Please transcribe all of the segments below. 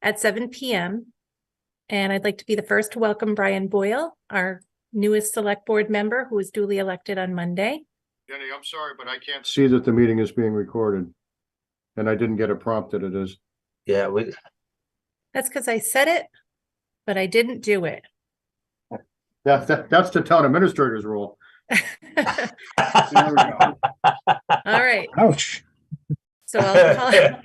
at 7 p.m. And I'd like to be the first to welcome Brian Boyle, our newest select board member who was duly elected on Monday. Jenny, I'm sorry, but I can't see that the meeting is being recorded. And I didn't get a prompt that it is. Yeah, That's because I said it, but I didn't do it. That's the town administrator's rule. All There we go. right. Ouch. So I'll call it.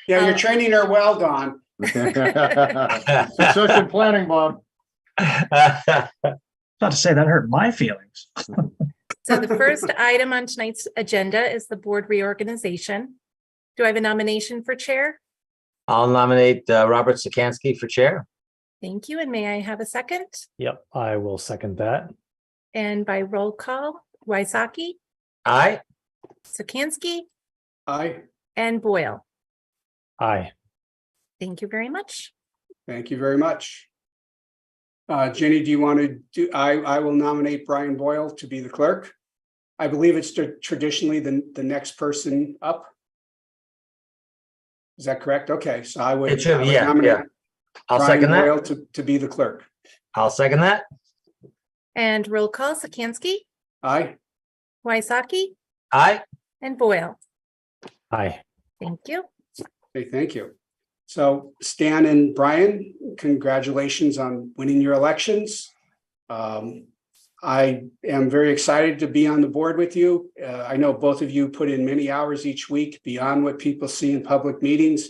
Yeah, you're training her well, Don. Succession planning, Bob. About to say that hurt my feelings. So the first item on tonight's agenda is the board reorganization. Do I have a nomination for chair? I'll nominate Robert Sikansky for chair. Thank you. And may I have a second? Yep, I will second that. And by roll call, Wysocki, Aye. Sikansky, Aye, and Boyle. Aye. Thank you very much. thank you very much. Jenny, do you want to do, I will nominate Brian Boyle to be the clerk. I believe it's traditionally the next person up. Is that correct? Okay, so I would. It should be, I would yeah, nominate yeah. I'll Brian second that. Boyle to be the clerk. I'll second that. And roll call, Sikansky, Aye, Wysocki, Aye. and Boyle. Aye. Thank you. okay, thank you. So Stan and Brian, congratulations on winning your elections. I am very excited to be on the board with you. I know both of you put in many hours each week beyond what people see in public meetings,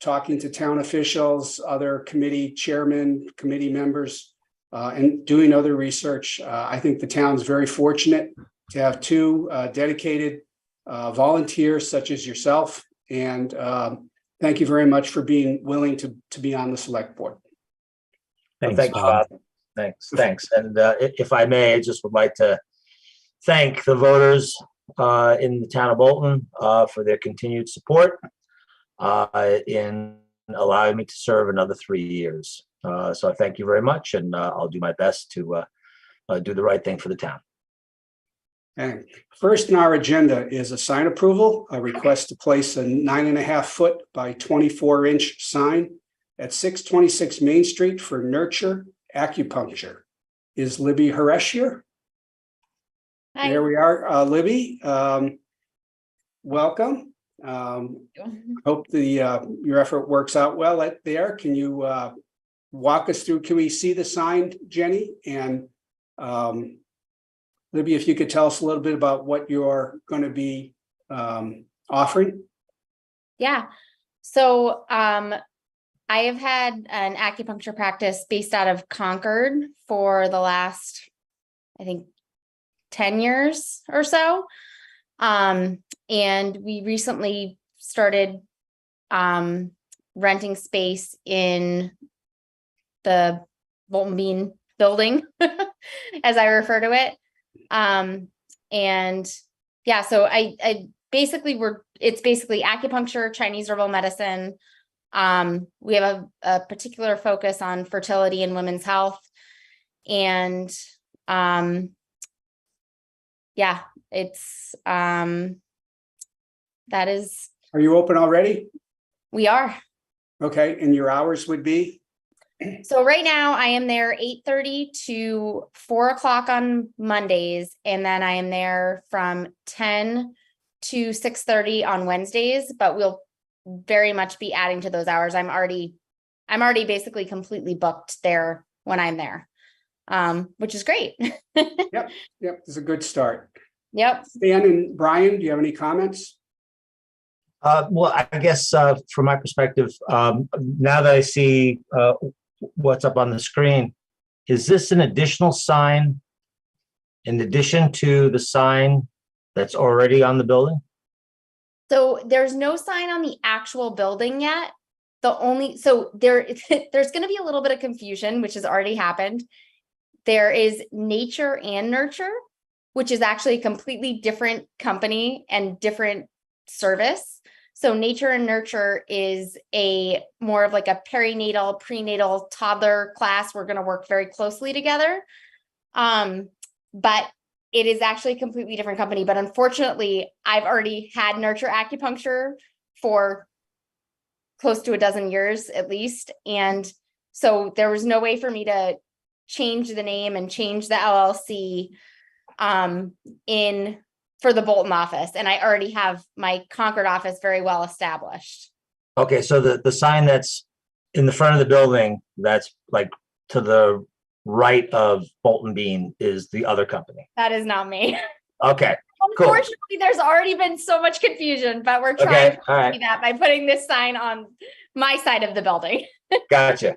talking to town officials, other committee chairmen, committee members, and doing other research. I think the town's very fortunate to have two dedicated volunteers such as yourself. And thank you very much for being willing to be on the select board. Well, Thanks, thank you, Bob. Bob. Thanks. And if I may, I just would like to thank the voters in the town of Bolton for their continued support in allowing me to serve another 3 years. So I thank you very much, and I'll do my best to do the right thing for the town. And first on our agenda is a sign approval, a request to place a 9.5-foot by 24-inch sign at 626 Main Street for Nurture Acupuncture. Is Libby Haresh here? Hi. There we are, Libby. Welcome. Hope your effort works out well there. Can you walk us through? Can we see the sign, Jenny? And Libby, if you could tell us a little bit about what you're going to be offering. Yeah. So I have had an acupuncture practice based out of Concord for the last, I think, 10 years or so. And we recently started renting space in the Bolton Bean building, as I refer to it. And yeah, so I basically it's basically acupuncture, Chinese herbal medicine. We have a particular focus on fertility and women's health. And yeah, it's that is. Are you open already? We are. Okay, and your hours would be? So right now I am there 8:30 to 4 o'clock on Mondays, and then I am there from 10 to 6:30 on Wednesdays, but we'll very much be adding to those hours. I'm already basically completely booked there when I'm there, which is great. Yep, it's a good start. Yep. Stan and Brian, do you have any comments? Well, I guess from my perspective, now that I see what's up on the screen, is this an additional sign in addition to the sign that's already on the building? So there's no sign on the actual building yet. So there's going to be a little bit of confusion, which has already happened. There is Nature and Nurture, which is actually a completely different company and different service. So Nature and Nurture is a more of like a perinatal, prenatal, toddler class. We're going to work very closely together. But it is actually a completely different company. But unfortunately, I've already had Nurture Acupuncture for close to a dozen years at least. And so there was no way for me to change the name and change the LLC for the Bolton office. And I already have my Concord office very well established. Okay, so the sign that's in the front of the building, that's like to the right of Bolton Bean is the other company. That is not me. Okay, cool. Unfortunately, there's already been so much confusion, but we're trying Okay, to all do right, that by putting this sign on my side of the building. gotcha.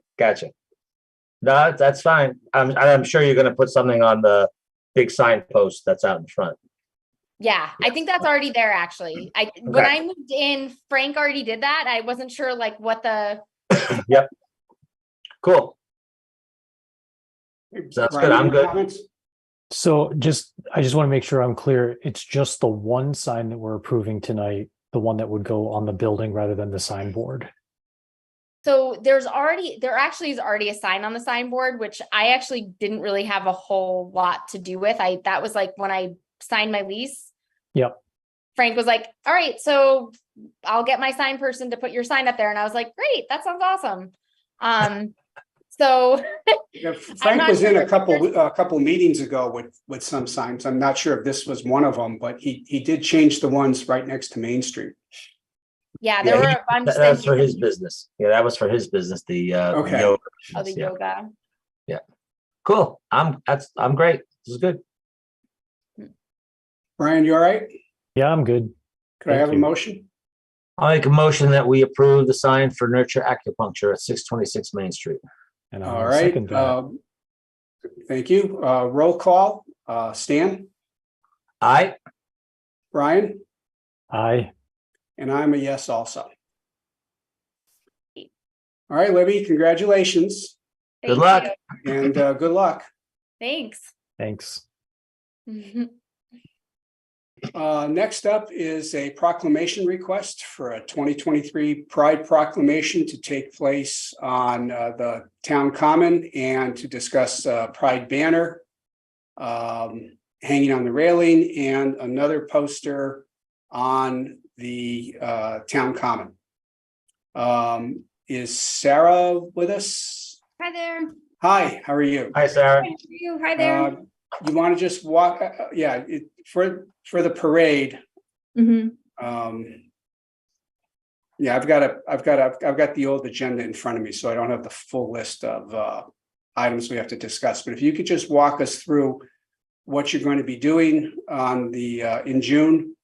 No, that's fine. I'm sure you're gonna put something on the big sign post that's out in front. Yeah, I think that's already there, actually. When Okay. I moved in, Frank already did that. I wasn't sure like what the, Yep. Cool. Sounds Brian, good. I'm any good. comments? So I just want to make sure I'm clear. It's just the one sign that we're approving tonight, the one that would go on the building rather than the signboard. so there actually is already a sign on the signboard, which I actually didn't really have a whole lot to do with. That was like when I signed my lease. Yep. Frank was like, all right, so I'll get my sign person to put your sign up there. And I was like, great, that sounds awesome. So Yeah, I'm Frank not was in sure a couple meetings ago with some signs. I'm not sure if this was one of them, but he did change the ones right next to Main Street. yeah, there Yeah, were a bunch. That was for thinking his business. Yeah, that was for his business, the Okay. yoga. of the Yeah. yoga. Cool. I'm great. This is good. Brian, you all right? Yeah, I'm good. Could I Thank have a you. motion? I'll make a motion that we approve the sign for Nurture Acupuncture at 626 Main Street. And All I'll right. second that. Thank you. Roll call. Stan, Aye. Brian, Aye. and I'm a yes also. All right, Libby, congratulations Good Thank luck. you. and good luck. Thanks. Thanks. Next up is a proclamation request for a 2023 Pride Proclamation to take place on the town common and to discuss Pride banner hanging on the railing and another poster on the town common. Is Sarah with us? Hi there. Hi, how are you? Hi, Sarah. Thank you. Hi there. You want to just walk, for the parade. Mhm. Yeah, I've got the old agenda in front of me, so I don't have the full list of items we have to discuss. But if you could just walk us through what you're going to be doing on the in June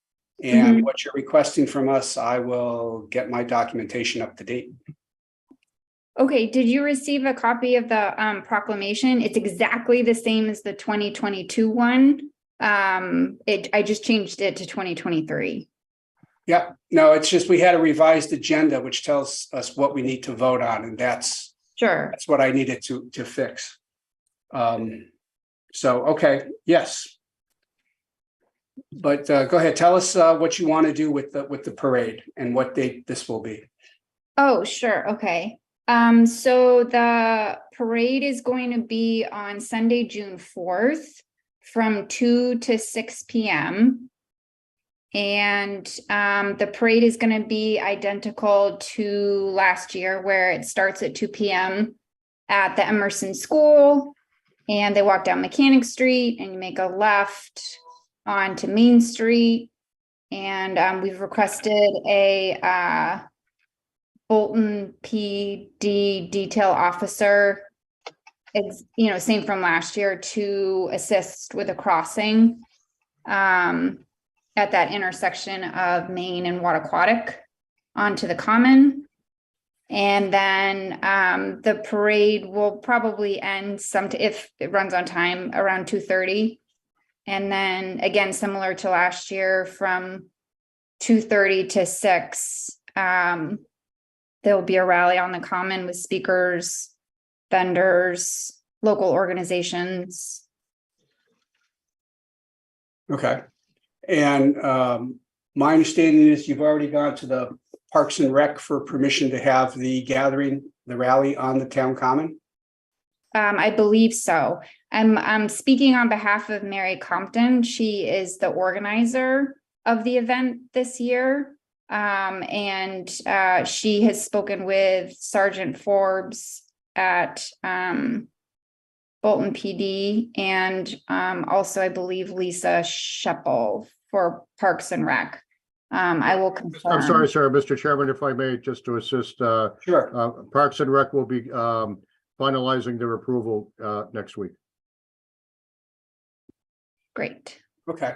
and what you're requesting from us, I will get my documentation up to date. Okay, did you receive a copy of the proclamation? It's exactly the same as the 2022 one. I just changed it to 2023. Yeah, no, it's just we had a revised agenda which tells us what we need to vote on, and that's Sure. what I needed to fix. So, okay, yes. But go ahead, tell us what you want to do with the parade and what date this will be. Oh, sure. Okay. So the parade is going to be on Sunday, June 4th from 2 to 6 p.m. And the parade is going to be identical to last year, where it starts at 2 p.m. at the Emerson School, and they walk down Mechanic Street, and you make a left onto Main Street. And we've requested a Bolton PD detail officer. It's, same from last year, to assist with a crossing at that intersection of Main and Wattaquatic onto the common. And then the parade will probably end if it runs on time, around 2:30. And then again, similar to last year, from 2:30 to 6, there will be a rally on the common with speakers, vendors, local organizations. Okay. And my understanding is you've already gone to the Parks and Rec for permission to have the gathering, the rally on the town common? I believe so. I'm speaking on behalf of Mary Compton. She is the organizer of the event this year. And she has spoken with Sergeant Forbes at Bolton PD and also, I believe, Lisa Sheppel for Parks and Rec. I will confirm. I'm sorry, sir, Mr. Chairman, if I may, just to assist, Sure. Parks and Rec will be finalizing their approval next week. Great. Okay.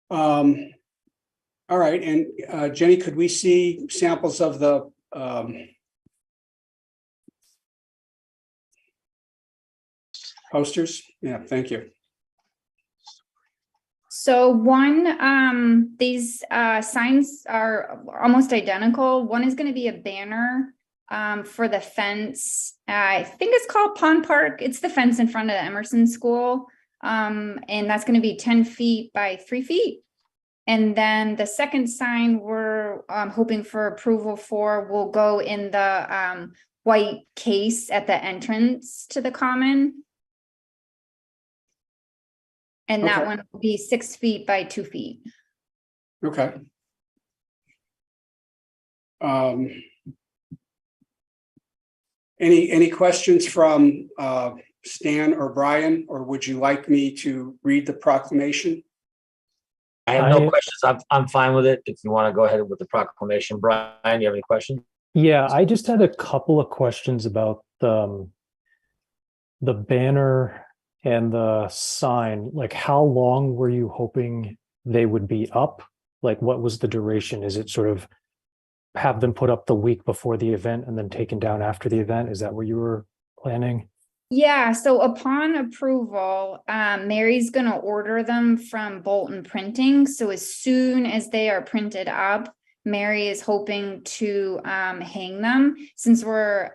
All right, and Jenny, could we see samples of the posters? Yeah, thank you. So these signs are almost identical. One is going to be a banner for the fence. I think it's called Pond Park. It's the fence in front of the Emerson School. And that's going to be 10 feet by 3 feet. And then the second sign we're hoping for approval for will go in the white case at the entrance to the common. And that Okay. one will be 6 feet by 2 feet. Okay. Any questions from Stan or Brian, or would you like me to read the proclamation? I have no I- questions. I'm fine with it. If you want to go ahead with the proclamation, Brian, you have any questions? Yeah, I just had a couple of questions about the banner and the sign. Like, how long were you hoping they would be up? Like, what was the duration? Is it sort of have them put up the week before the event and then taken down after the event? Is that what you were planning? Yeah, so upon approval, Mary's gonna order them from Bolton Printing. So as soon as they are printed up, Mary is hoping to hang them since we're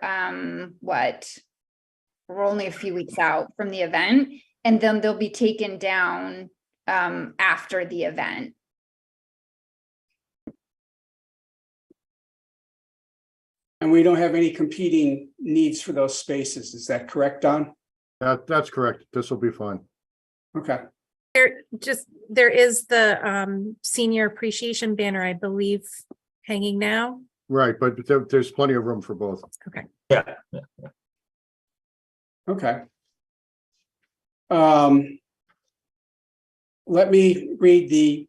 only a few weeks out from the event, and then they'll be taken down after the event. And we don't have any competing needs for those spaces. Is that correct, Don? That's correct. This will be fine. Okay. There is the senior appreciation banner, I believe, hanging now. Right, but there's plenty of room for both. Yeah. Okay. Let me read the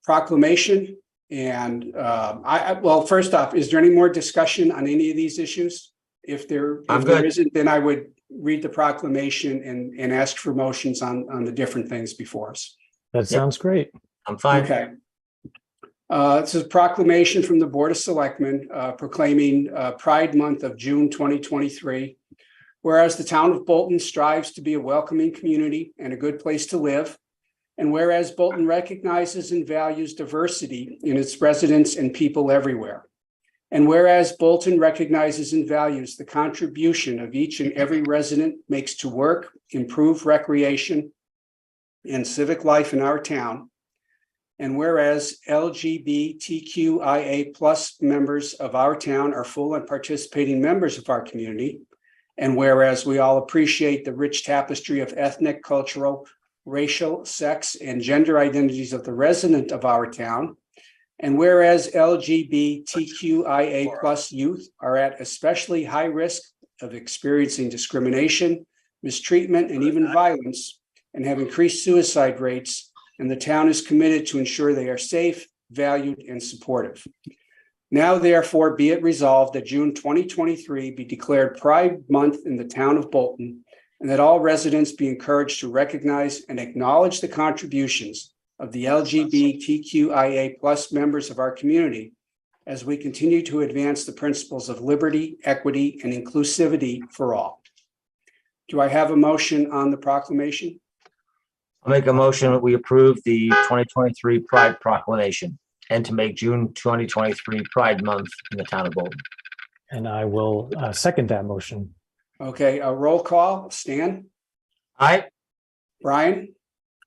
proclamation. And well, first off, is there any more discussion on any of these issues? If there isn't, then I would read the proclamation and ask for motions on the different things before us. That sounds great. I'm fine. Okay. This is a proclamation from the Board of Selectmen proclaiming Pride Month of June 2023. Whereas the town of Bolton strives to be a welcoming community and a good place to live. And whereas Bolton recognizes and values diversity in its residents and people everywhere. And whereas Bolton recognizes and values the contribution of each and every resident makes to work, improve recreation, and civic life in our town. And whereas LGBTQIA+ members of our town are full and participating members of our community. And whereas we all appreciate the rich tapestry of ethnic, cultural, racial, sex, and gender identities of the resident of our town. And whereas LGBTQIA+ youth are at especially high risk of experiencing discrimination, mistreatment, and even violence, and have increased suicide rates, and the town is committed to ensure they are safe, valued, and supportive. Now, therefore, be it resolved that June 2023 be declared Pride Month in the town of Bolton, and that all residents be encouraged to recognize and acknowledge the contributions of the LGBTQIA+ members of our community as we continue to advance the principles of liberty, equity, and inclusivity for all. Do I have a motion on the proclamation? I'll make a motion that we approve the 2023 Pride Proclamation and to make June 2023 Pride Month in the town of Bolton. And I will second that motion. Okay, a roll call. Stan, Aye. Brian,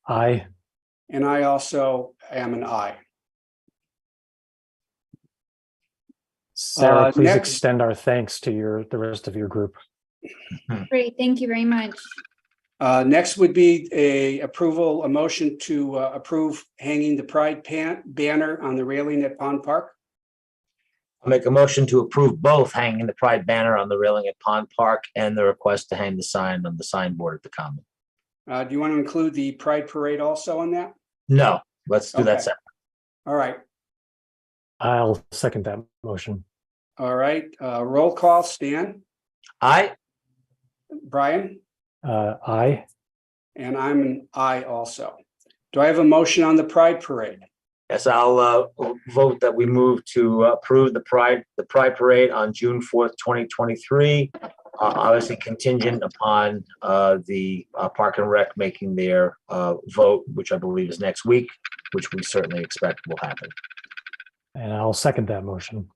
Aye. and I also am an aye. Sarah, please next- extend our thanks to the rest of your group. Great, thank you very much. Next would be a motion to approve hanging the Pride banner on the railing at Pond Park. I'll make a motion to approve both hanging the Pride banner on the railing at Pond Park and the request to hang the sign on the signboard at the Common. Do you want to include the Pride Parade also on that? No, let's do that Okay. separate. All right, I'll second that motion. all right. Roll call, Stan, Aye. Brian, Aye. and I'm an aye also. Do I have a motion on the Pride Parade? Yes, I'll vote that we move to approve the Pride Parade on June 4th, 2023. Obviously contingent upon the Park and Rec making their vote, which I believe is next week, which we certainly expect will happen. And I'll second that motion.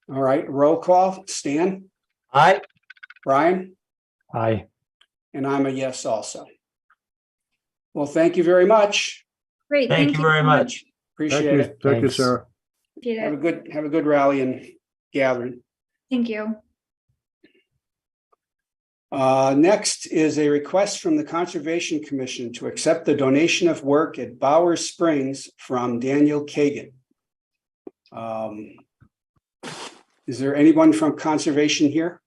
All right, roll call, Stan, Aye. Brian, Aye. and I'm a yes also. Well, thank you very much. Great. Thank you very so much. Appreciate it. Thank you, Thanks. Sarah. Appreciate Have it. a good rally and gathering. Thank you. Next is a request from the Conservation Commission to accept the donation of work at Bowers Springs from Daniel Kagan. Is there anyone from Conservation here?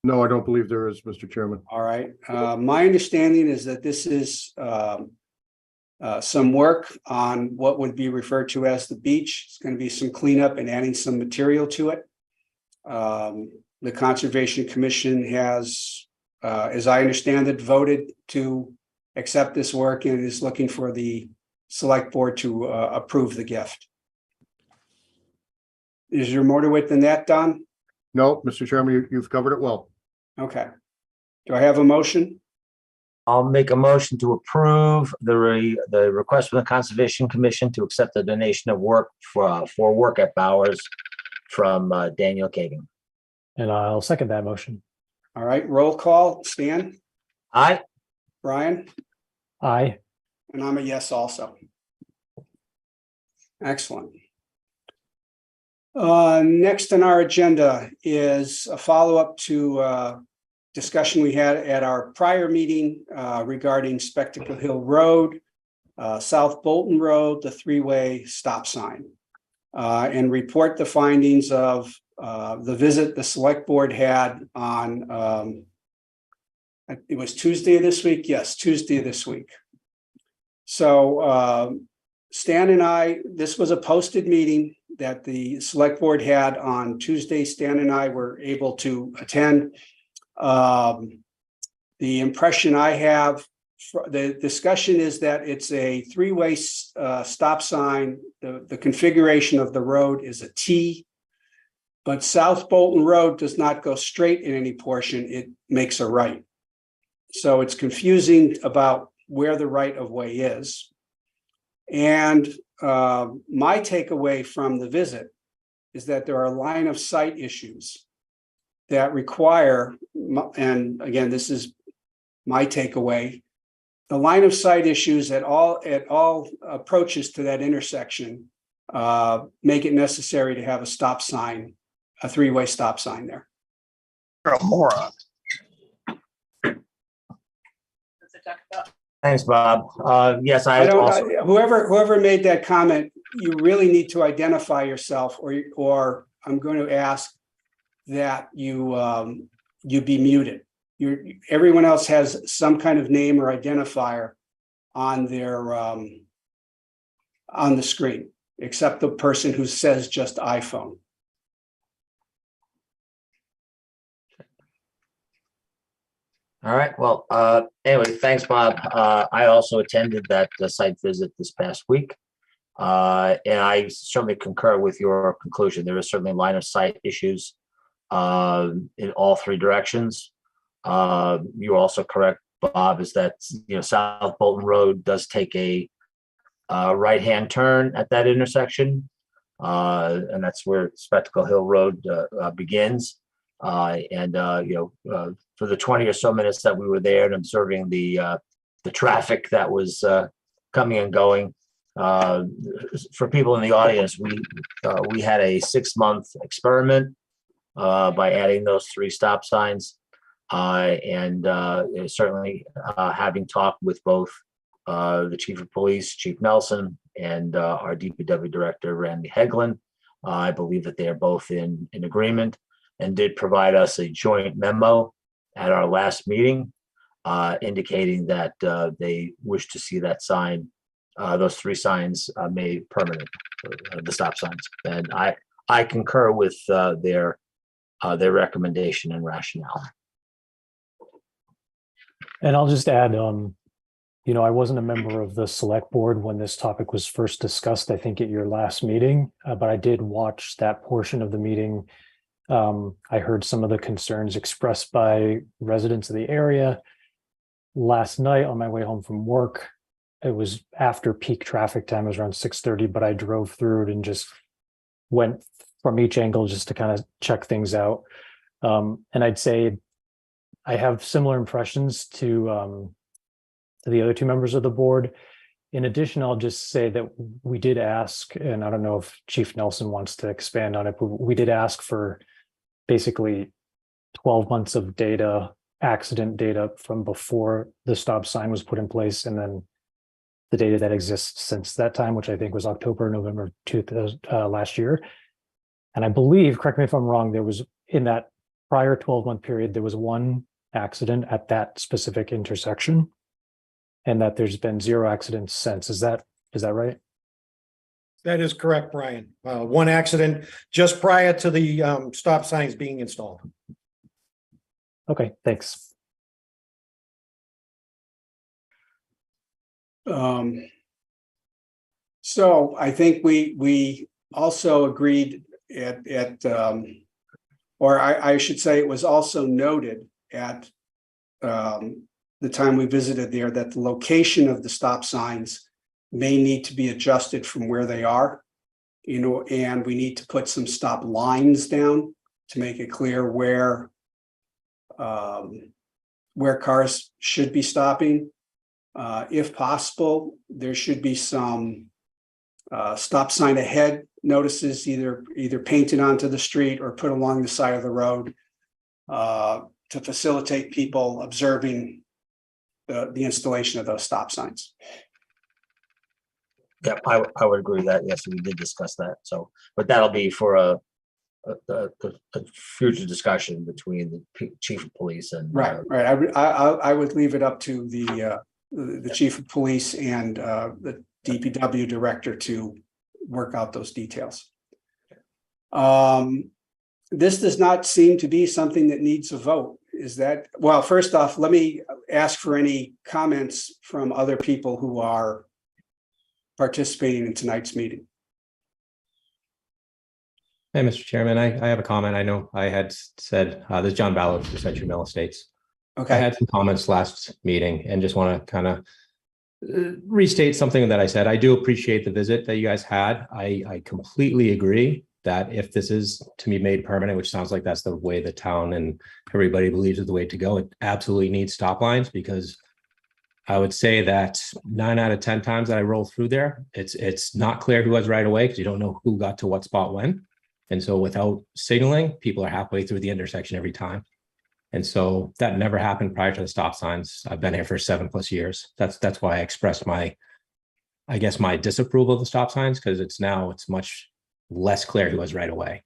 No, I don't believe there is, Mr. Chairman. All right. My understanding is that this is some work on what would be referred to as the beach. It's going to be some cleanup and adding some material to it. The Conservation Commission has, as I understand it, voted to accept this work and is looking for the select board to approve the gift. Is there more to it than that, Don? No, Mr. Chairman, you've covered it well. Okay. Do I have a motion? I'll make a motion to approve the request from the Conservation Commission to accept the donation of work for work at Bowers from Daniel Kagan. And I'll second that motion. All right, roll call, Stan, Aye. Brian, Aye. and I'm a yes also. Excellent. Next on our agenda is a follow-up to discussion we had at our prior meeting regarding Spectacle Hill Road, South Bolton Road, the three-way stop sign, and report the findings of the visit the select board had on, it was Tuesday of this week? Yes, Tuesday of this week. So Stan and I, this was a posted meeting that the select board had on Tuesday. Stan and I were able to attend. The impression I have, the discussion is that it's a three-way stop sign. The configuration of the road is a T, but South Bolton Road does not go straight in any portion. It makes a right. So it's confusing about where the right of way is. And my takeaway from the visit is that there are line of sight issues that require, and again, this is my takeaway, the line of sight issues at all approaches to that intersection make it necessary to have a stop sign, a three-way stop sign there. You're a moron. Thanks, Bob. Yes, I I also, don't, whoever made that comment, you really need to identify yourself, or I'm going to ask that you be muted. Everyone else has some kind of name or identifier on their on the screen, except the person who says just iPhone. all right. Well, anyway, thanks, Bob. I also attended that site visit this past week. And I certainly concur with your conclusion. There is certainly line of sight issues in all three directions. You're also correct, Bob, is that, South Bolton Road does take a right-hand turn at that intersection. And that's where Spectacle Hill Road begins. For the 20 or so minutes that we were there and observing the traffic that was coming and going, for people in the audience, we had a 6-month experiment by adding those 3 stop signs. And certainly having talked with both the chief of police, Chief Nelson, and our DPW director, Randy Heglin, I believe that they are both in agreement and did provide us a joint memo at our last meeting indicating that they wish to see that sign, those 3 signs made permanent, the stop signs. And I concur with their recommendation and rationale. And I'll just add, I wasn't a member of the select board when this topic was first discussed, I think at your last meeting, but I did watch that portion of the meeting. I heard some of the concerns expressed by residents of the area. Last night on my way home from work, it was after peak traffic time, it was around 6:30, but I drove through it and just went from each angle just to kind of check things out. And I'd say I have similar impressions to the other 2 members of the board. In addition, I'll just say that we did ask, and I don't know if Chief Nelson wants to expand on it, but we did ask for basically 12 months of data, accident data from before the stop sign was put in place, and then the data that exists since that time, which I think was October, November last year. And I believe, correct me if I'm wrong, there was in that prior 12-month period, there was 1 accident at that specific intersection, and that there's been 0 accidents since. Is that right? That is correct, Brian. 1 accident just prior to the stop signs being installed. Okay, thanks. So I think we also agreed or I should say it was also noted at the time we visited there that the location of the stop signs may need to be adjusted from where they are, and we need to put some stop lines down to make it clear where cars should be stopping. If possible, there should be some stop sign ahead notices either painted onto the street or put along the side of the road to facilitate people observing the installation of those stop signs. Yeah, I would agree with that. Yes, we did discuss that. So, but that'll be for a future discussion between the chief of police and Right. I would leave it up to the chief of police and the DPW director to work out those details. This does not seem to be something that needs a vote. Is that, well, first off, let me ask for any comments from other people who are participating in tonight's meeting. Hey, Mr. Chairman, I have a comment. I know I had said, this is John Ballard for Century Mill Estates. I Okay, had some comments last meeting and just want to kind of restate something that I said. I do appreciate the visit that you guys had. I completely agree that if this is to be made permanent, which sounds like that's the way the town and everybody believes is the way to go, it absolutely needs stop lines, because I would say that 9 out of 10 times that I roll through there, it's not clear who has right away because you don't know who got to what spot when. And so without signaling, people are halfway through the intersection every time. And so that never happened prior to the stop signs. I've been here for 7+ years. That's why I expressed my disapproval of the stop signs, because it's much less clear who has right away.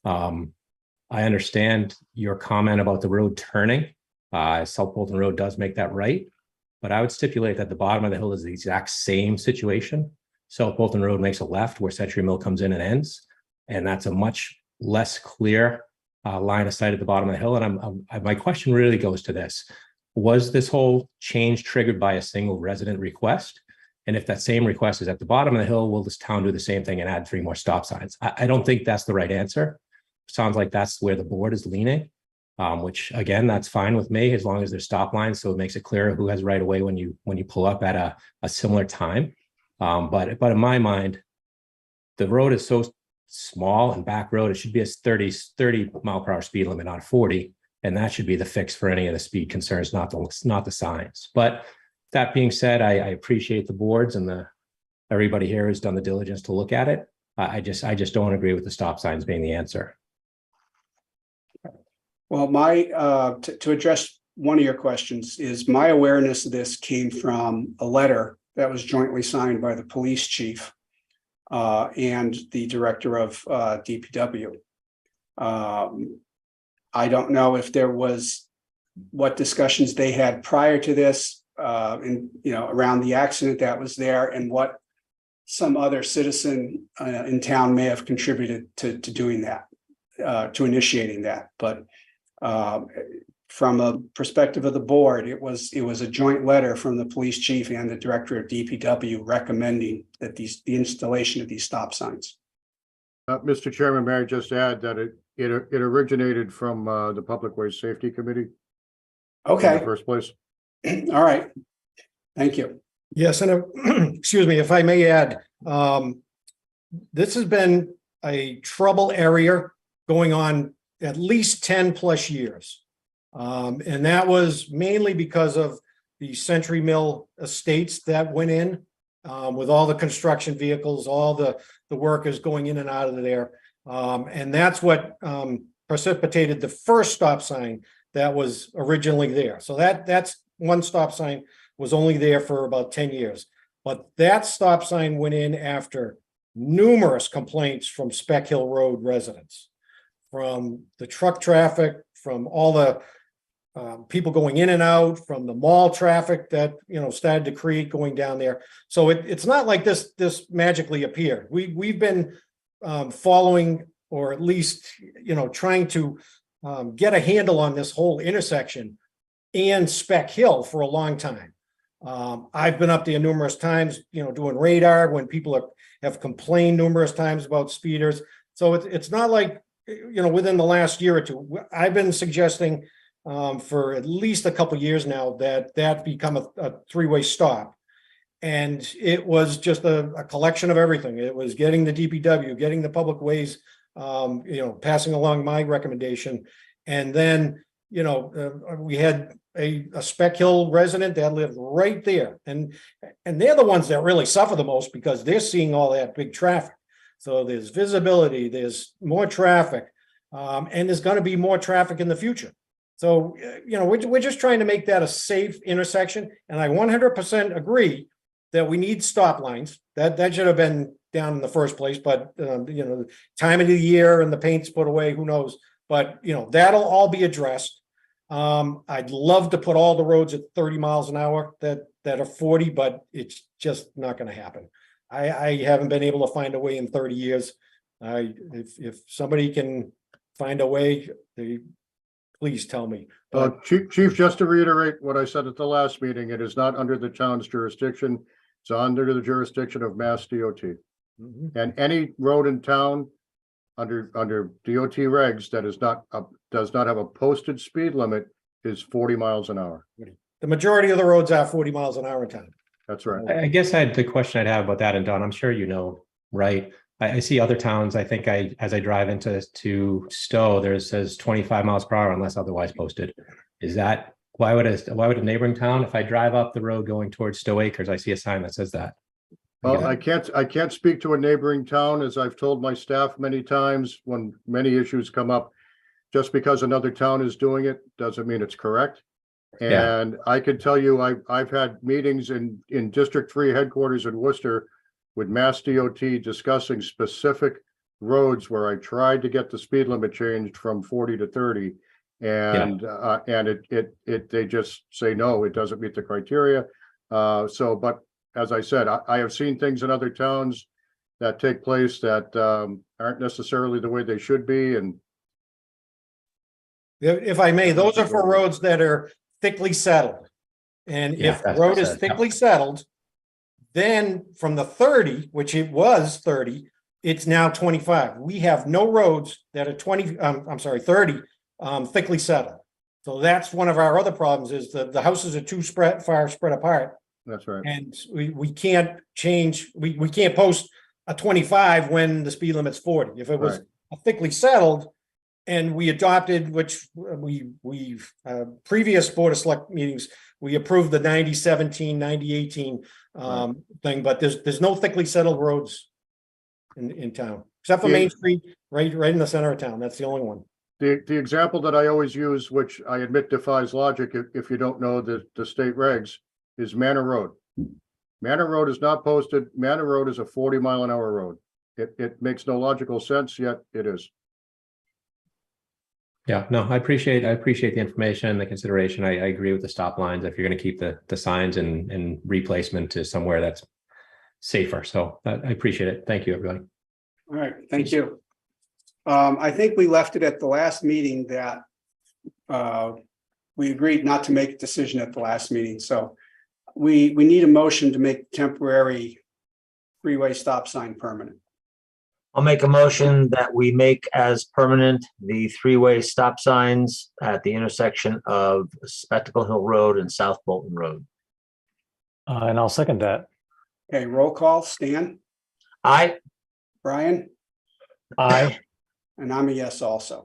I understand your comment about the road turning. South Bolton Road does make that right, but I would stipulate that the bottom of the hill is the exact same situation. South Bolton Road makes a left where Century Mill comes in and ends, and that's a much less clear line of sight at the bottom of the hill. And my question really goes to this: was this whole change triggered by a single resident request? And if that same request is at the bottom of the hill, will this town do the same thing and add 3 more stop signs? I don't think that's the right answer. Sounds like that's where the board is leaning, which again, that's fine with me as long as there's stop lines, so it makes it clear who has right away when you pull up at a similar time. But in my mind, the road is so small and back road, it should be a 30 mile per hour speed limit, not 40, and that should be the fix for any of the speed concerns, not the signs. But that being said, I appreciate the boards and everybody here has done the diligence to look at it. I just don't agree with the stop signs being the answer. Well, to address one of your questions is my awareness of this came from a letter that was jointly signed by the police chief and the director of DPW. I don't know if there was what discussions they had prior to this around the accident that was there, and what some other citizen in town may have contributed to doing that, to initiating that. But from a perspective of the board, it was a joint letter from the police chief and the director of DPW recommending that the installation of these stop signs. Mr. Chairman, may I just add that it originated from the Public Way Safety Committee in Okay, the first place. all right. Thank you. Yes, and excuse me, if I may add, this has been a trouble area going on at least 10 plus years. And that was mainly because of the Century Mill estates that went in with all the construction vehicles, all the workers going in and out of there. And that's what precipitated the first stop sign that was originally there. So that's one stop sign was only there for about 10 years. But that stop sign went in after numerous complaints from Speck Hill Road residents, from the truck traffic, from all the people going in and out, from the mall traffic that started to create going down there. So it's not like this magically appeared. We've been following, or at least trying to get a handle on this whole intersection and Speck Hill for a long time. I've been up there numerous times, doing radar when people have complained numerous times about speeders. So it's not like, within the last year or two. I've been suggesting for at least a couple of years now that become a three-way stop. And it was just a collection of everything. It was getting the DPW, getting the public ways, passing along my recommendation. And then, we had a Speck Hill resident that lived right there. And they're the ones that really suffer the most because they're seeing all that big traffic. So there's visibility, there's more traffic, and there's going to be more traffic in the future. So, we're just trying to make that a safe intersection. And I 100% agree that we need stop lines. That should have been down in the first place, but, time of the year and the paint's put away, who knows? But, that'll all be addressed. I'd love to put all the roads at 30 miles an hour that are 40, but it's just not going to happen. I haven't been able to find a way in 30 years. If somebody can find a way, please tell me. Chief, just to reiterate what I said at the last meeting, it is not under the town's jurisdiction. It's under the jurisdiction of Mass DOT. And any road in town under DOT regs that does not have a posted speed limit is 40 miles an hour. The majority of the roads are 40 miles an hour in town. That's right. I guess the question I'd have about that, and Don, I'm sure right? I see other towns. I think as I drive into Stowe, there says 25 miles per hour unless otherwise posted. Is that why would a neighboring town, if I drive up the road going towards Stowe Acres, I see a sign that says that? Well, I can't speak to a neighboring town, as I've told my staff many times when many issues come up. Just because another town is doing it doesn't mean it's correct. And I can tell you, I've had meetings in District 3 headquarters in Worcester with Mass DOT discussing specific roads where I tried to get the speed limit changed from 40 to 30. And they just say, no, it doesn't meet the criteria. But as I said, I have seen things in other towns that take place that aren't necessarily the way they should be. And if I may, those are for roads that are thickly settled. And if the road is thickly settled, then from the 30, which it was 30, it's now 25. We have no roads that are 30 thickly settled. So that's one of our other problems is the houses are too far spread apart. that's right. And we can't change, we can't post a 25 when the speed limit's 40. If it was thickly settled and we adopted, which we've previous Board of Select meetings, we approved the 90-17, 90-18 thing, but there's no thickly settled roads in town, except for Main Street, right in the center of town. That's the only one. the example that I always use, which I admit defies logic if you don't know the state regs, is Manor Road. Manor Road is not posted. Manor Road is a 40-mile-an-hour road. It makes no logical sense, yet it is. Yeah, no, I appreciate the information and the consideration. I agree with the stop lines. If you're going to keep the signs and replacement to somewhere that's safer. So I appreciate it. Thank you, everybody. All right, thank you. I think we left it at the last meeting that we agreed not to make a decision at the last meeting. So we need a motion to make temporary freeway stop sign permanent. I'll make a motion that we make as permanent the three-way stop signs at the intersection of Spectacle Hill Road and South Bolton Road. And I'll second that. Okay, roll call, Stan, Aye. Brian, Aye. and I'm a yes also.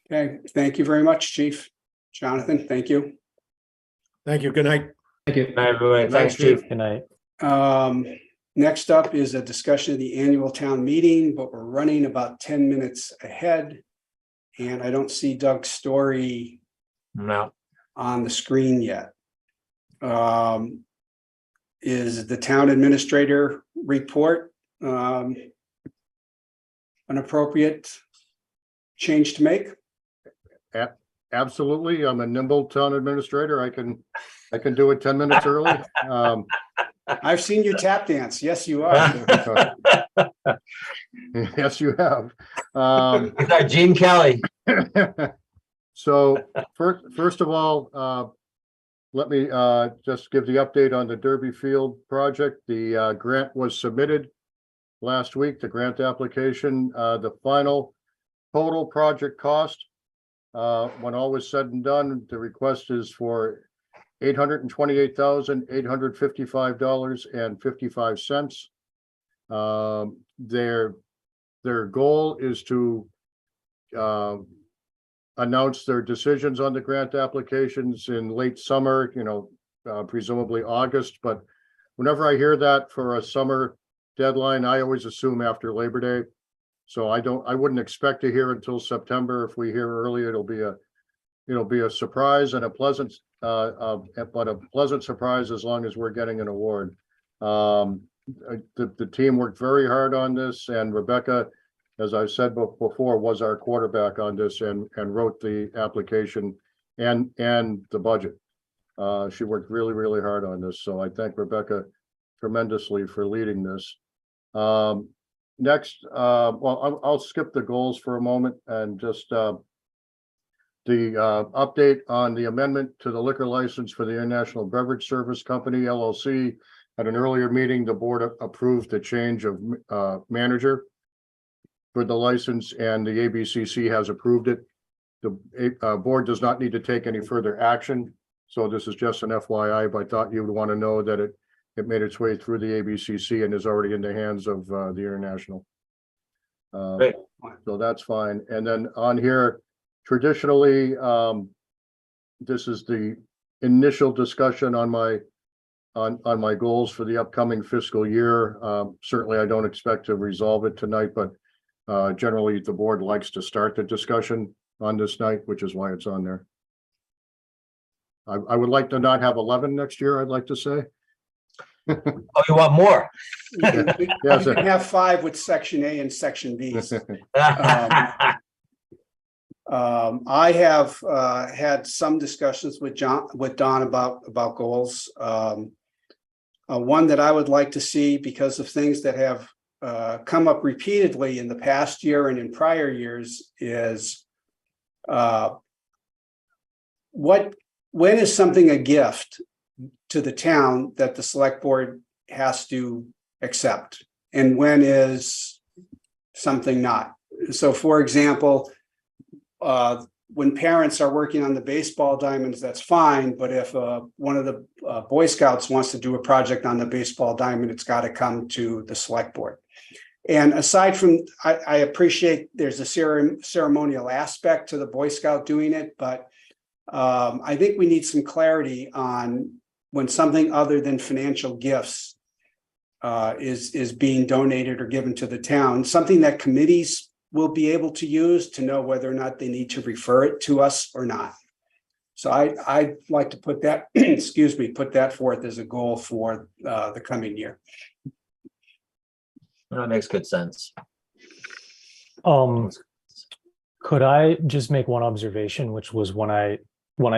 Okay, thank you very much, Chief. Jonathan, thank you. Thank you. Good night. Thank you. Good night, everybody. Thanks, Chief. Good night. Next up is a discussion of the annual town meeting, but we're running about 10 minutes ahead. And I don't see Doug's story No. on the screen yet. Is the town administrator report an appropriate change to make? Absolutely. I'm a nimble town administrator. I can do it 10 minutes early. I've seen you tap dance. Yes, you are. Yes, you have. Is that Gene Kelly? So first of all, let me just give the update on the Derby Field project. The grant was submitted last week, the grant application. The final total project cost, when all was said and done, the request is for $828,855.55. Their goal is to announce their decisions on the grant applications in late summer, presumably August. But whenever I hear that for a summer deadline, I always assume after Labor Day. So I wouldn't expect to hear until September. If we hear early, it'll be a surprise and a pleasant, but a pleasant surprise as long as we're getting an award. The team worked very hard on this, and Rebecca, as I said before, was our quarterback on this and wrote the application and the budget. She worked really, really hard on this. So I thank Rebecca tremendously for leading this. Next, well, I'll skip the goals for a moment and just the update on the amendment to the liquor license for the International Beverage Service Company, LLC. At an earlier meeting, the board approved the change of manager for the license, and the ABCC has approved it. The board does not need to take any further action. So this is just an FYI, but I thought you would want to know that it made its way through the ABCC and is already in the hands of the International. Great. So that's fine. And then on here, traditionally, this is the initial discussion on my goals for the upcoming fiscal year. Certainly, I don't expect to resolve it tonight, but generally the board likes to start the discussion on this night, which is why it's on there. I would like to not have 11 next year, I'd like to say. Oh, you want more? You Yes. can have 5 with section A and section B. I have had some discussions with Don about goals. One that I would like to see, because of things that have come up repeatedly in the past year and in prior years, is when is something a gift to the town that the select board has to accept, and when is something not? So, for example, when parents are working on the baseball diamonds, that's fine. But if one of the Boy Scouts wants to do a project on the baseball diamond, it's got to come to the select board. And aside from, I appreciate there's a ceremonial aspect to the Boy Scout doing it, but I think we need some clarity on when something other than financial gifts is being donated or given to the town, something that committees will be able to use to know whether or not they need to refer it to us or not. So I'd like to put that, excuse me, put that forth as a goal for the coming year. That makes good sense. Could I just make one observation, which was when I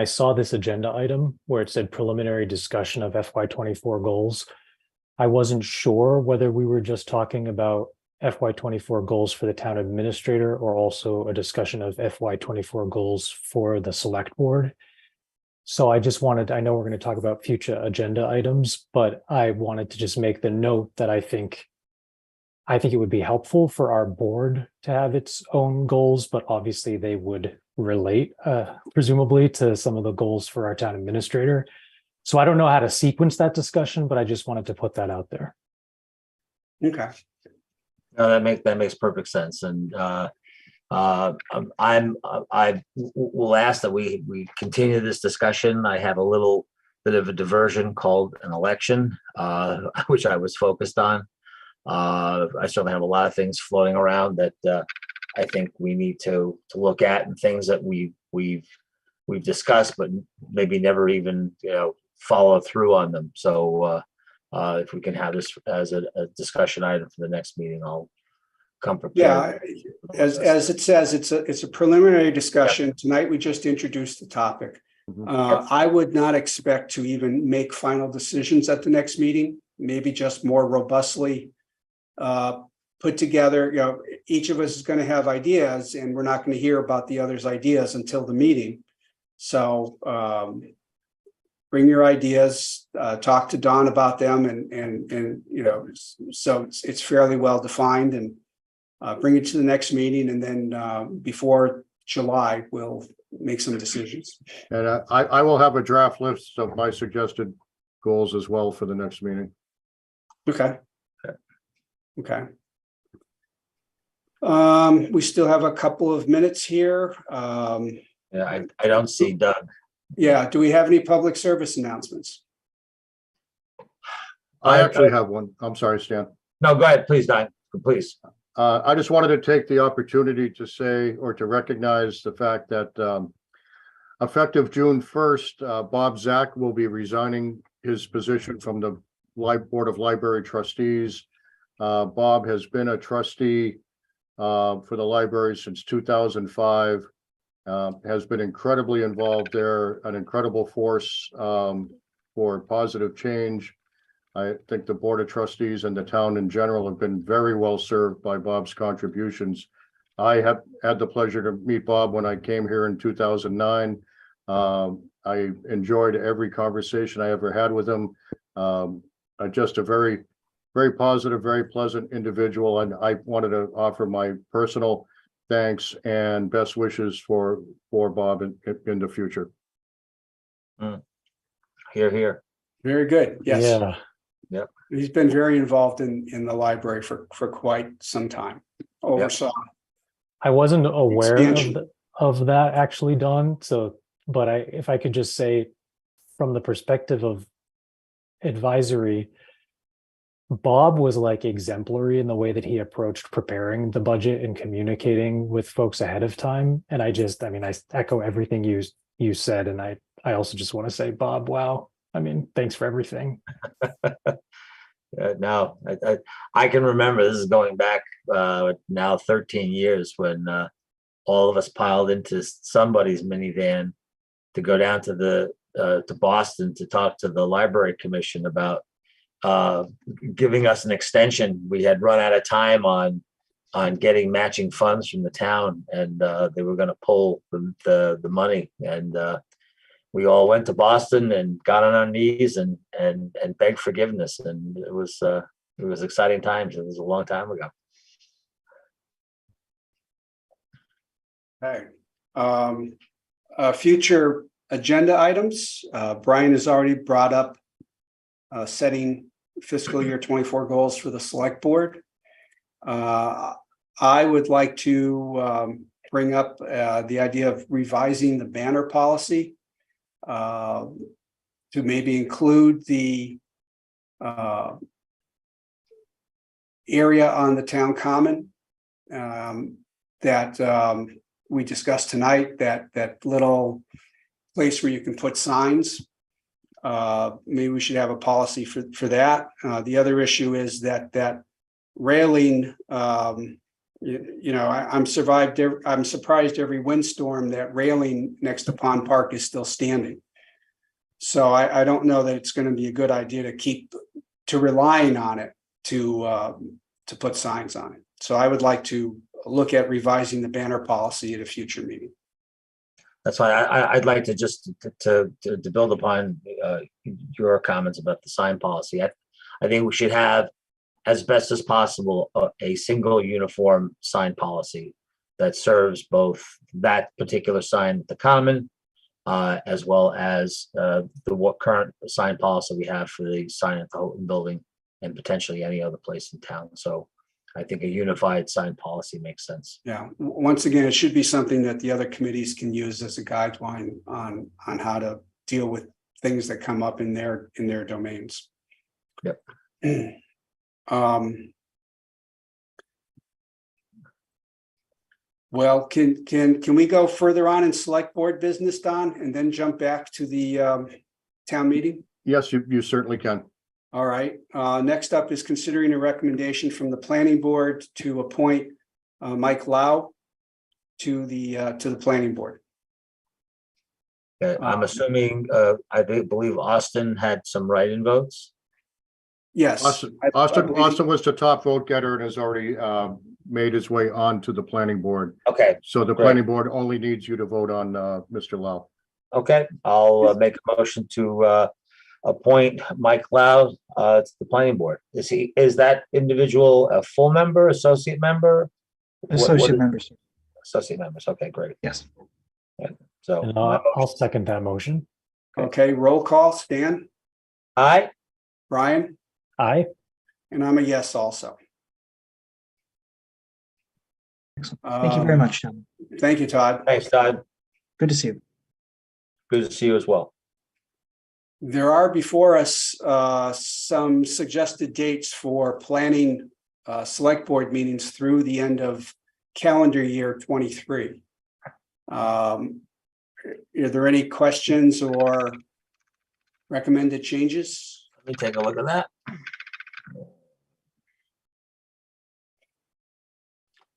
saw this agenda item where it said preliminary discussion of FY24 goals, I wasn't sure whether we were just talking about FY24 goals for the town administrator or also a discussion of FY24 goals for the select board. So I just wanted, I know we're going to talk about future agenda items, but I wanted to just make the note that I think it would be helpful for our board to have its own goals, but obviously they would relate, presumably, to some of the goals for our town administrator. So I don't know how to sequence that discussion, but I just wanted to put that out there. Okay. No, that makes perfect sense. And I will ask that we continue this discussion. I have a little bit of a diversion called an election, which I was focused on. I certainly have a lot of things floating around that I think we need to look at, and things that we've discussed, but maybe never even follow through on them. So if we can have this as a discussion item for the next meeting, I'll come prepared. Yeah, as it says, it's a preliminary discussion. Tonight, we just introduced the topic. I would not expect to even make final decisions at the next meeting, maybe just more robustly put together. Each of us is going to have ideas, and we're not going to hear about the other's ideas until the meeting. So bring your ideas, talk to Don about them, and so it's fairly well defined, and bring it to the next meeting, and then before July, we'll make some decisions. And I will have a draft list of my suggested goals as well for the next meeting. Okay. Okay. We still have a couple of minutes here. Yeah, I don't see Doug. Yeah, do we have any public service announcements? I actually have one. I'm sorry, Stan. No, go ahead, please, Don, please. I just wanted to take the opportunity to say, or to recognize the fact that effective June 1st, Bob Zach will be resigning his position from the Board of Library Trustees. Bob has been a trustee for the library since 2005, has been incredibly involved there, an incredible force for positive change. I think the Board of Trustees and the town in general have been very well served by Bob's contributions. I have had the pleasure to meet Bob when I came here in 2009. I enjoyed every conversation I ever had with him. Just a very, very positive, very pleasant individual. And I wanted to offer my personal thanks and best wishes for Bob in the future. Hear, hear. Very good. Yes. Yeah. Yep. He's been very involved in the library for quite some time. Oversaw. I wasn't aware Expansion. of that actually, Don. So, but if I could just say, from the perspective of advisory, Bob was like exemplary in the way that he approached preparing the budget and communicating with folks ahead of time. And I echo everything you said. And I also just want to say, Bob, wow. Thanks for everything. No, I can remember, this is going back now 13 years, when all of us piled into somebody's minivan to go down to Boston to talk to the library commission about giving us an extension. We had run out of time on getting matching funds from the town, and they were going to pull the money, and we all went to Boston and got on our knees and begged forgiveness, and it was exciting times. It was a long time ago. Okay. Future agenda items. Brian has already brought up setting fiscal year 24 goals for the select board. I would like to bring up the idea of revising the banner policy to maybe include the area on the town common that we discussed tonight, that little place where you can put signs. Maybe we should have a policy for that. The other issue is that railing, I'm surprised every windstorm that railing next to Pond Park is still standing. So I don't know that it's going to be a good idea to relying on it to put signs on it. So I would like to look at revising the banner policy at a future meeting. That's why I'd like to just to build upon your comments about the sign policy. I think we should have, as best as possible, a single uniform sign policy that serves both that particular sign at the common, as well as the current sign policy we have for the sign at the Houghton Building and potentially any other place in town. So I think a unified sign policy makes sense. Yeah, once again, it should be something that the other committees can use as a guideline on how to deal with things that come up in their domains. Yep. Well, can we go further on in select board business, Don, and then jump back to the town meeting? Yes, you certainly can. All right. Next up is considering a recommendation from the planning board to appoint Mike Lau to the planning board. Okay, I'm assuming, I believe Austin had some write-in votes. Yes. Austin was the top vote getter and has already made his way on to the planning board. Okay, So the Great. planning board only needs you to vote on Mr. Lau. okay, I'll make a motion to appoint Mike Lau to the planning board. Is that individual a full member, associate member? Associate members. Associate members, okay, great. Yes. So, And I'll second that motion. Okay, roll call. Stan, aye, Brian, Aye. and I'm a yes also. Thank you very much, Tom. Thank you, Todd. thanks, Todd. Good to see you. Good to see you as well. There are before us some suggested dates for planning select board meetings through the end of calendar year 23. Are there any questions or recommended changes? Let me take a look at that.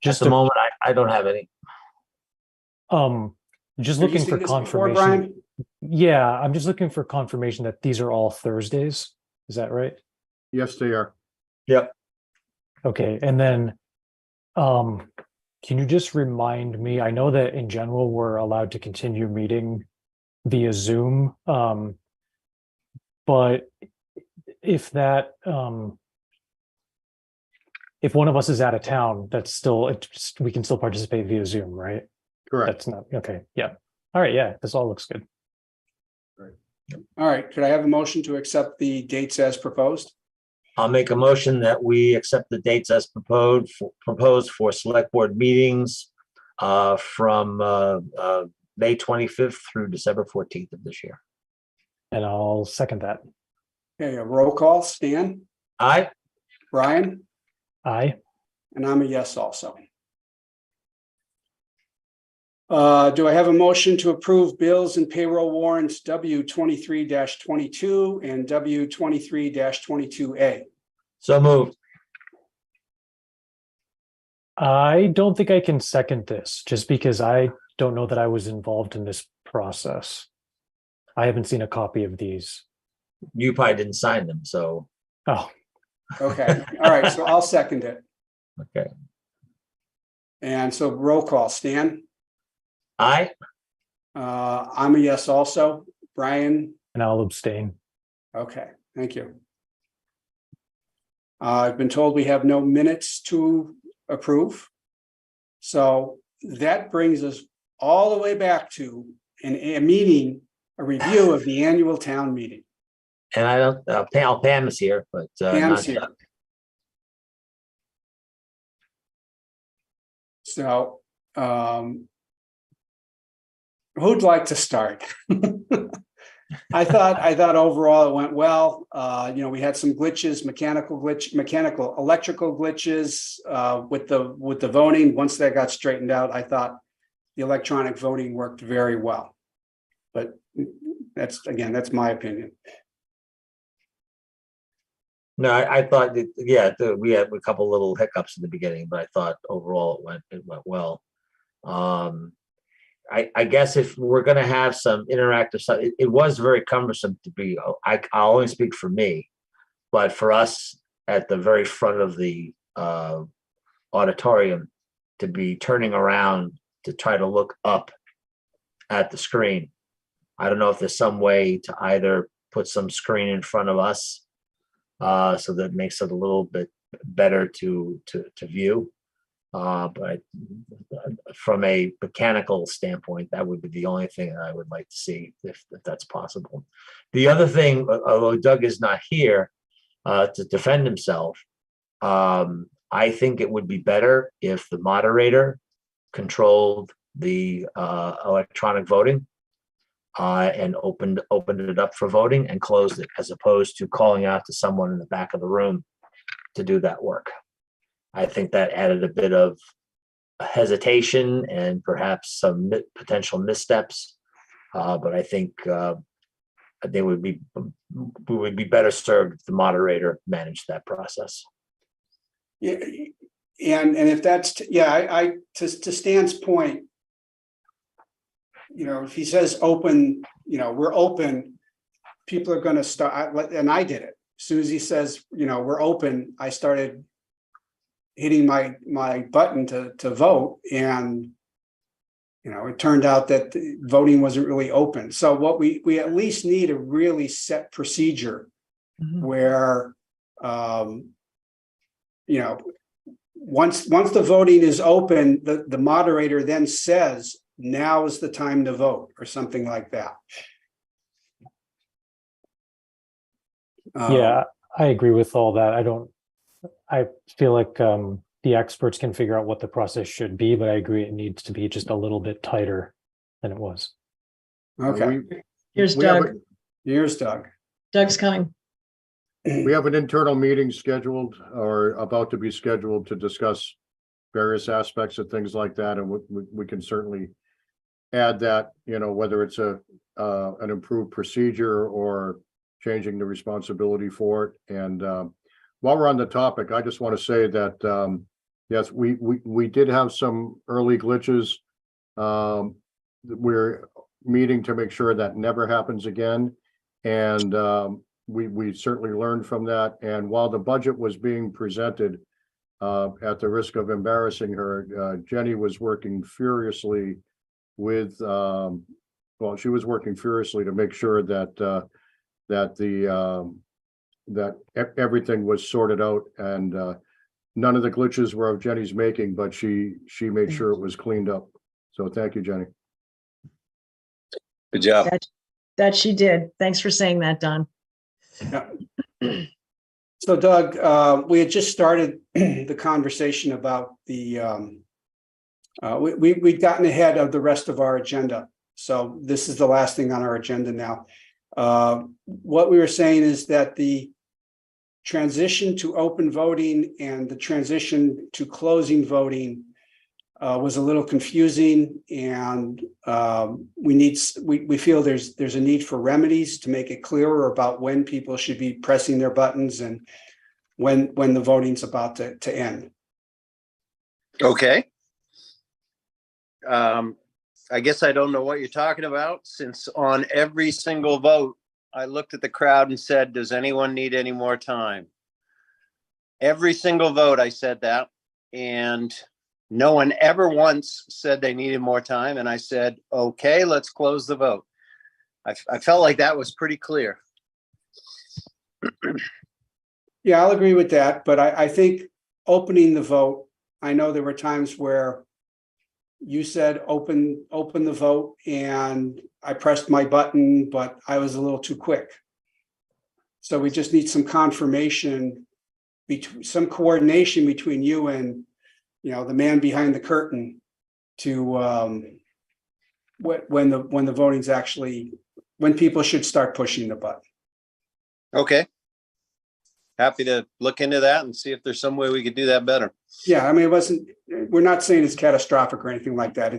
Just Just a moment, I don't have any. just Have you looking seen for this before, confirmation. Brian? Yeah, I'm just looking for confirmation that these are all Thursdays. Is that right? Yes, they are. Yep. Okay, and then can you just remind me, I know that in general, we're allowed to continue meeting via Zoom. But if that if one of us is out of town, that's still we can still participate via Zoom, right? Correct. That's not okay. Yeah. All right. Yeah, this all looks good. All right, could I have a motion to accept the dates as proposed? I'll make a motion that we accept the dates as proposed for select board meetings from May 25th through December 14th of this year. And I'll second that. Okay, a roll call. Stan, Aye, Brian, Aye. and I'm a yes also. Do I have a motion to approve bills and payroll warrants W 23-22 and W 23-22A? so moved. I don't think I can second this just because I don't know that I was involved in this process. I haven't seen a copy of these. You probably didn't sign them, so, Oh, Okay, all right, so I'll second it. okay. And so roll call. Stan, Aye, I'm a yes also. Brian, and I'll abstain. okay, thank you. I've been told we have no minutes to approve. So that brings us all the way back to a review of the annual town meeting. and I don't, Pam is here, but Pam's not here. Doug. So, who'd like to start? thought overall it went well. We had some glitches, electrical glitches with the voting. Once that got straightened out, I thought the electronic voting worked very well. But that's my opinion. No, I thought that, we had a couple little hiccups in the beginning, but I thought overall it went well. I guess if we're going to have some interactive stuff, it was very cumbersome to be. I'll only speak for me, but for us at the very front of the auditorium to be turning around to try to look up at the screen. I don't know if there's some way to either put some screen in front of us so that makes it a little bit better to view. But from a mechanical standpoint, that would be the only thing that I would like to see if that's possible. The other thing, although Doug is not here to defend himself, I think it would be better if the moderator controlled the electronic voting and opened it up for voting and closed it, as opposed to calling out to someone in the back of the room to do that work. I think that added a bit of hesitation and perhaps some potential missteps. But I think we would be better served if the moderator managed that process. Yeah, and if that's to Stan's point, if he says open, we're open, people are going to start. And I did it. As soon as he says, we're open, I started hitting my button to vote, and it turned out that the voting wasn't really open. So what we at least need a really set procedure where once the voting is open, the moderator then says, now is the time to vote, or something like that. Yeah, I agree with all that. I feel like the experts can figure out what the process should be, but I agree it needs to be just a little bit tighter than it was. Okay. Here's we have Doug. Here's Doug. Doug's coming. We have an internal meeting scheduled or about to be scheduled to discuss various aspects of things like that, and we can certainly add that, whether it's an improved procedure or changing the responsibility for it. And while we're on the topic, I just want to say that yes, we did have some early glitches. We're meeting to make sure that never happens again, and we certainly learned from that. And while the budget was being presented, at the risk of embarrassing her, Jenny was working furiously with she was working furiously to make sure that everything was sorted out, and none of the glitches were of Jenny's making, but she made sure it was cleaned up. So thank you, Jenny. Good job. That she did. Thanks for saying that, Don. Yeah. So Doug, we had just started the conversation about the we'd gotten ahead of the rest of our agenda. So this is the last thing on our agenda now. What we were saying is that the transition to open voting and the transition to closing voting was a little confusing, and we feel there's a need for remedies to make it clearer about when people should be pressing their buttons and when the voting's about to end. Okay. I guess I don't know what you're talking about, since on every single vote, I looked at the crowd and said, does anyone need any more time? Every single vote I said that, and no one ever once said they needed more time. And I said, okay, let's close the vote. I felt like that was pretty clear. Yeah, I'll agree with that. But I think opening the vote, I know there were times where you said open the vote, and I pressed my button, but I was a little too quick. So we just need some confirmation, some coordination between you and the man behind the curtain to when the voting's actually when people should start pushing the button. Okay. Happy to look into that and see if there's some way we could do that better. Yeah, I mean, we're not saying it's catastrophic or anything like that. We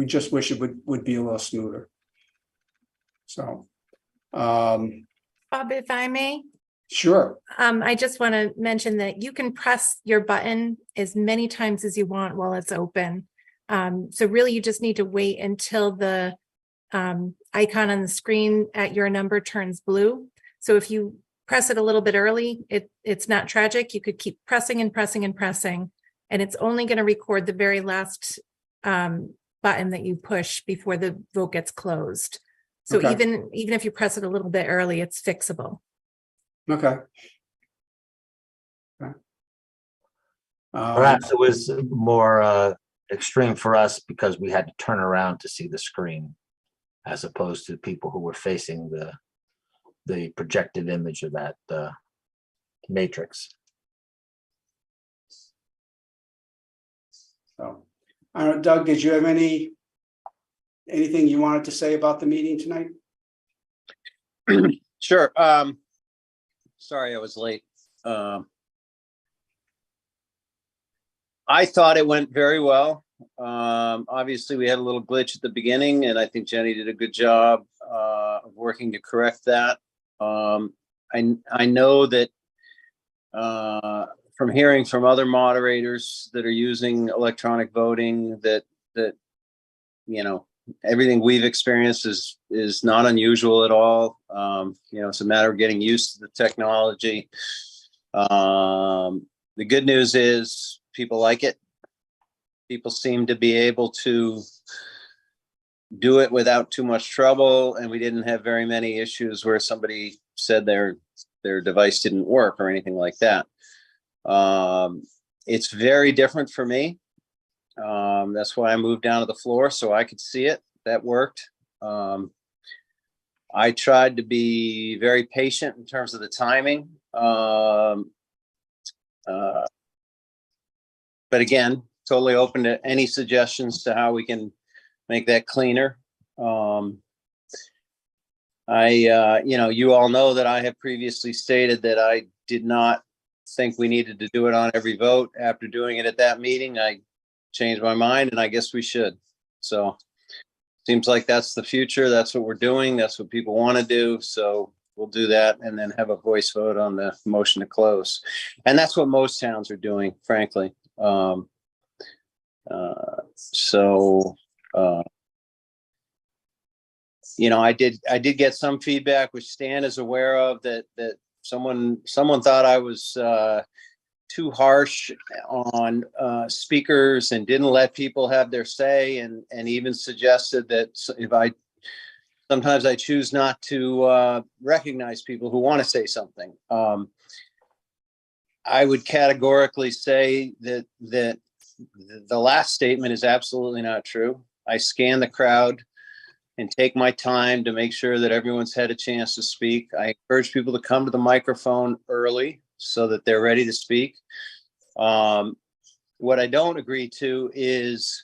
just wish it would be a little smoother. So, Bob, if I may, sure. I just want to mention that you can press your button as many times as you want while it's open. So really you just need to wait until the icon on the screen at your number turns blue. So if you press it a little bit early, it's not tragic. You could keep pressing and pressing and pressing, and it's only going to record the very last button that you push before the vote gets closed. So Okay. even if you press it a little bit early, it's fixable. Okay. Perhaps it was more extreme for us because we had to turn around to see the screen, as opposed to people who were facing the projected image of that matrix. So, I don't know, Doug, did you have anything you wanted to say about the meeting tonight? Sure. Sorry I was late. I thought it went very well. Obviously we had a little glitch at the beginning, and I think Jenny did a good job of working to correct that. I know that from hearing from other moderators that are using electronic voting that you know, everything we've experienced is not unusual at all. You know, it's a matter of getting used to the technology. The good news is people like it. People seem to be able to do it without too much trouble, and we didn't have very many issues where somebody said their device didn't work or anything like that. It's very different for me. That's why I moved down to the floor so I could see it. That worked. I tried to be very patient in terms of the timing. But again, totally open to any suggestions to how we can make that cleaner. You know, you all know that I have previously stated that I did not think we needed to do it on every vote. After doing it at that meeting, I changed my mind, and I guess we should. So seems like that's the future. That's what we're doing. That's what people want to do. So we'll do that and then have a voice vote on the motion to close. And that's what most towns are doing, frankly. You know, I did get some feedback, which Stan is aware of, that someone thought I was too harsh on speakers and didn't let people have their say, and even suggested that sometimes I choose not to recognize people who want to say something. I would categorically say that the last statement is absolutely not true. I scan the crowd and take my time to make sure that everyone's had a chance to speak. I encourage people to come to the microphone early so that they're ready to speak. What I don't agree to is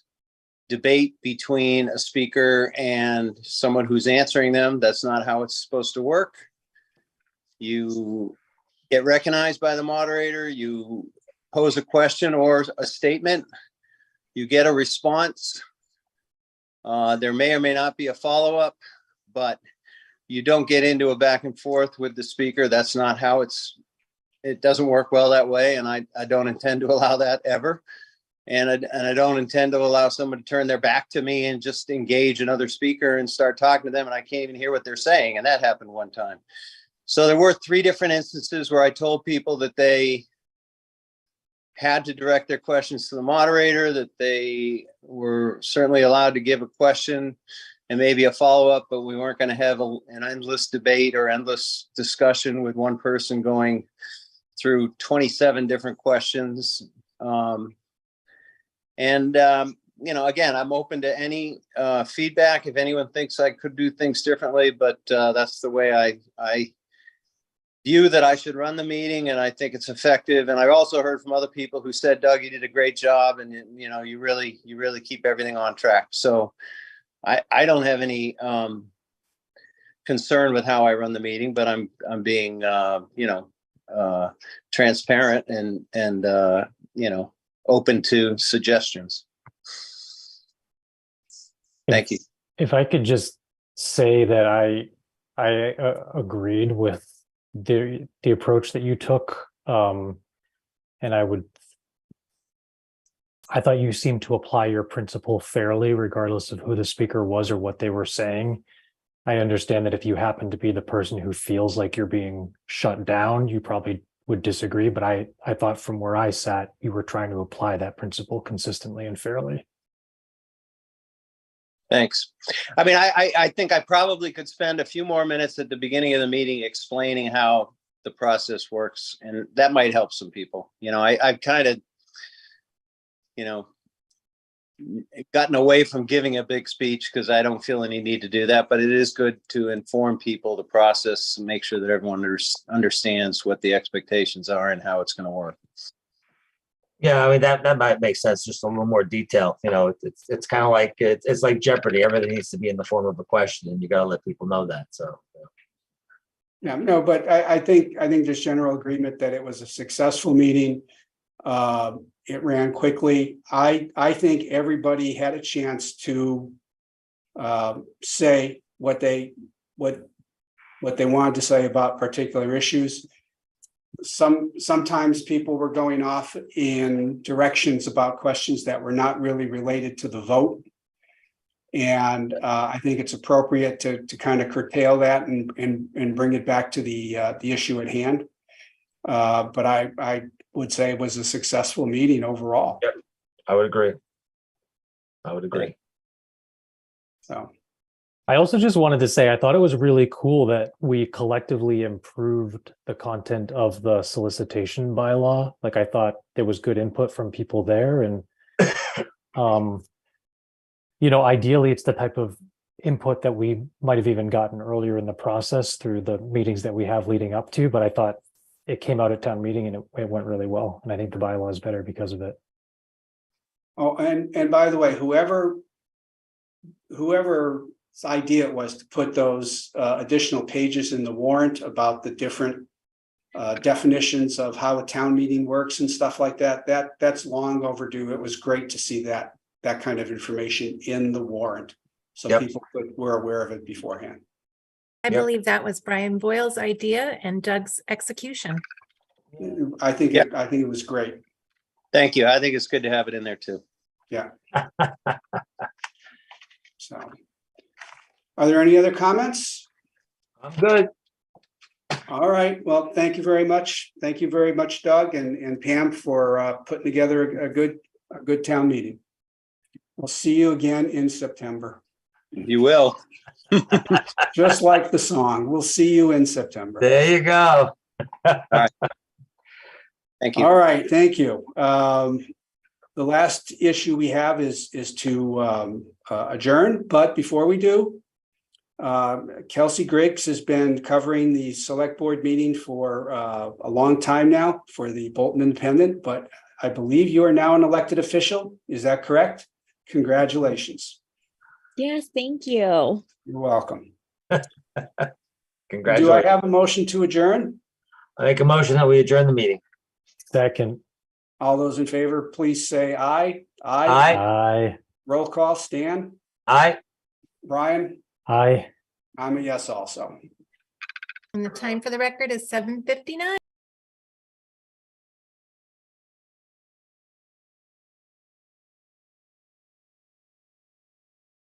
debate between a speaker and someone who's answering them. That's not how it's supposed to work. You get recognized by the moderator, you pose a question or a statement, you get a response. There may or may not be a follow-up, but you don't get into a back and forth with the speaker. That's not how it doesn't work well that way. And I don't intend to allow that ever. And I don't intend to allow someone to turn their back to me and just engage another speaker and start talking to them, and I can't even hear what they're saying. And that happened one time. So there were 3 different instances where I told people that they had to direct their questions to the moderator, that they were certainly allowed to give a question and maybe a follow-up, but we weren't going to have an endless debate or endless discussion with one person going through 27 different questions. You know, again, I'm open to any feedback if anyone thinks I could do things differently, but that's the way I view that I should run the meeting, and I think it's effective. And I also heard from other people who said, Doug, you did a great job, and you know, you really keep everything on track. So I don't have any concern with how I run the meeting, but I'm being transparent and open to suggestions. Thank you. If I could just say that I agreed with the approach that you took, and I thought you seemed to apply your principle fairly, regardless of who the speaker was or what they were saying. I understand that if you happen to be the person who feels like you're being shut down, you probably would disagree, but I thought from where I sat, you were trying to apply that principle consistently and fairly. Thanks. I mean, I think I probably could spend a few more minutes at the beginning of the meeting explaining how the process works, and that might help some people. I've kind of, gotten away from giving a big speech because I don't feel any need to do that, but it is good to inform people the process and make sure that everyone understands what the expectations are and how it's going to work. Yeah, I mean, that might make sense, just a little more detail. It's kind of like, it's like Jeopardy. Everything needs to be in the form of a question, and you got to let people know that. So. Yeah, no, but I think there's general agreement that it was a successful meeting. It ran quickly. I think everybody had a chance to say what they wanted to say about particular issues. Sometimes people were going off in directions about questions that were not really related to the vote. And I think it's appropriate to kind of curtail that and bring it back to the issue at hand. But I would say it was a successful meeting overall. Yep, I would agree. So I also just wanted to say, I thought it was really cool that we collectively improved the content of the solicitation bylaw. Like, I thought there was good input from people there. And, ideally it's the type of input that we might have even gotten earlier in the process through the meetings that we have leading up to, but I thought it came out at town meeting and it went really well. And I think the bylaw is better because of it. Oh, and by the way, whoever's idea it was to put those additional pages in the warrant about the different definitions of how a town meeting works and stuff like that's long overdue. It was great to see that kind of information in the warrant, so Yep. people were aware of it beforehand. I Yep. believe that was Brian Boyle's idea and Doug's execution. I think Yeah. I think it was great. Thank you. I think it's good to have it in there too. Yeah. So, are there any other comments? I'm good. All right. Well, thank you very much. Thank you very much, Doug and Pam, for putting together a good town meeting. We'll see you again in September. You will. Just like the song, we'll see you in September. There you go. Thank you. All right, thank you. The last issue we have is to adjourn, but before we do, Kelsey Griggs has been covering the select board meeting for a long time now for the Bolton Independent, but I believe you are now an elected official. Is that correct? Congratulations. Yes, thank you. You're welcome. Do Congratulations. I have a motion to adjourn? I make a motion that we adjourn the meeting. Second. All those in favor, please say aye. Aye. Aye. Roll call, Stan, Aye. Brian, Aye. I'm a yes also. And the time for the record is 7:59.